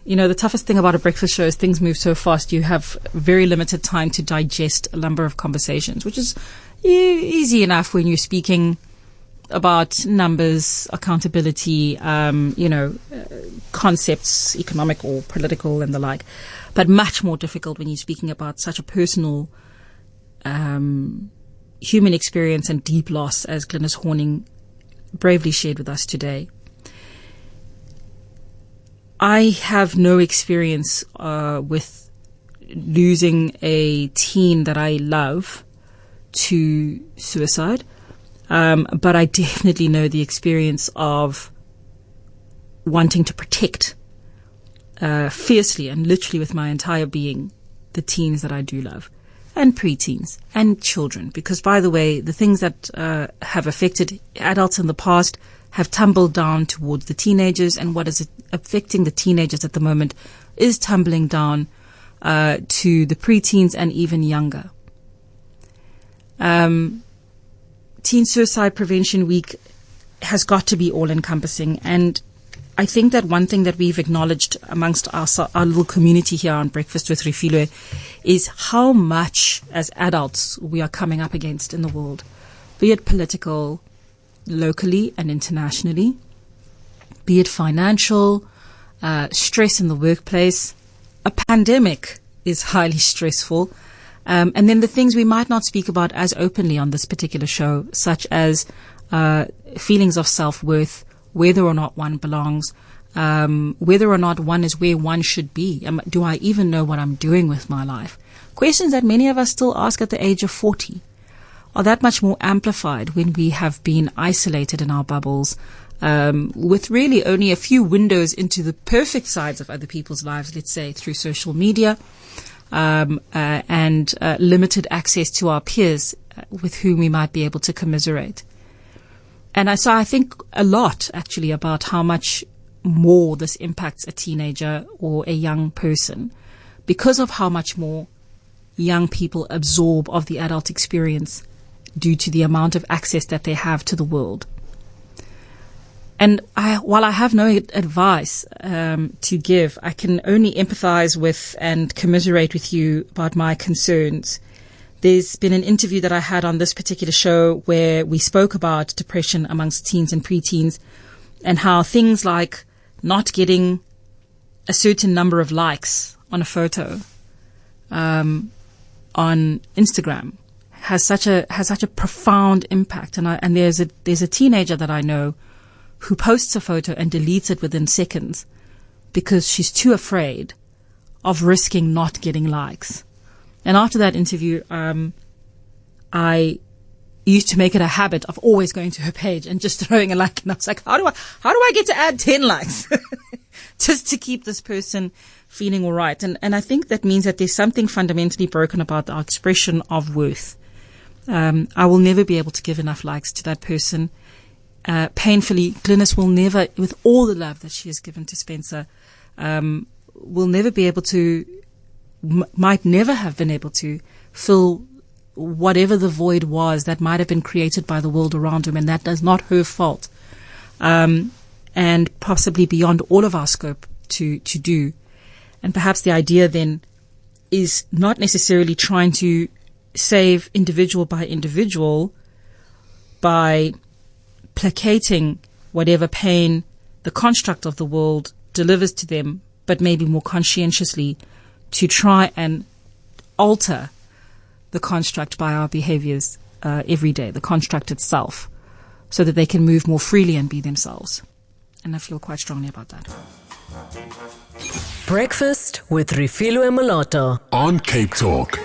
The toughest thing about a breakfast show is things move so fast. You have very limited time to digest a number of conversations, which is easy enough when you're speaking about numbers, accountability, concepts, economic or political and the like, but much more difficult when you're speaking about such a personal human experience and deep loss as Glynis Horning bravely shared with us today. I have no experience with losing a teen that I love to suicide, but I definitely know the experience of wanting to protect fiercely and literally with my entire being the teens that I do love, and preteens and children, because, by the way, the things that have affected adults in the past have tumbled down towards the teenagers, and what is affecting the teenagers at the moment is tumbling down to the preteens and even younger. Teen Suicide Prevention Week has got to be all-encompassing, and I think that one thing that we've acknowledged amongst our little community here on Breakfast with Refilwe is how much as adults we are coming up against in the world, be it political, locally and internationally, be it financial, stress in the workplace. A pandemic is highly stressful. And then the things we might not speak about as openly on this particular show, such as feelings of self-worth, whether or not one belongs, whether or not one is where one should be. Do I even know what I'm doing with my life? Questions that many of us still ask at the age of 40 are that much more amplified when we have been isolated in our bubbles, with really only a few windows into the perfect sides of other people's lives, let's say through social media, and limited access to our peers with whom we might be able to commiserate. And so I think a lot actually about how much more this impacts a teenager or a young person because of how much more young people absorb of the adult experience due to the amount of access that they have to the world. And while I have no advice to give, I can only empathize with and commiserate with you about my concerns. There's been an interview that I had on this particular show where we spoke about depression amongst teens and preteens and how things like not getting a certain number of likes on a photo on Instagram has such a profound impact. And there's a teenager that I know who posts a photo and deletes it within seconds because she's too afraid of risking not getting likes. And after that interview, I used to make it a habit of always going to her page and just throwing a like. And I was like, how do I get to add 10 likes just to keep this person feeling all right? And I think that means that there's something fundamentally broken about our expression of worth. I will never be able to give enough likes to that person. Painfully, Glynis will never, with all the love that she has given to Spencer, will never be able to, might never have been able to fill whatever the void was that might have been created by the world around him, and that is not her fault, and possibly beyond all of our scope to do. And perhaps the idea then is not necessarily trying to save individual by individual by placating whatever pain the construct of the world delivers to them, but maybe more conscientiously to try and alter the construct by our behaviors every day, the construct itself, so that they can move more freely and be themselves. And I feel quite strongly about that. Breakfast with Refilwe Moloto on Cape Talk.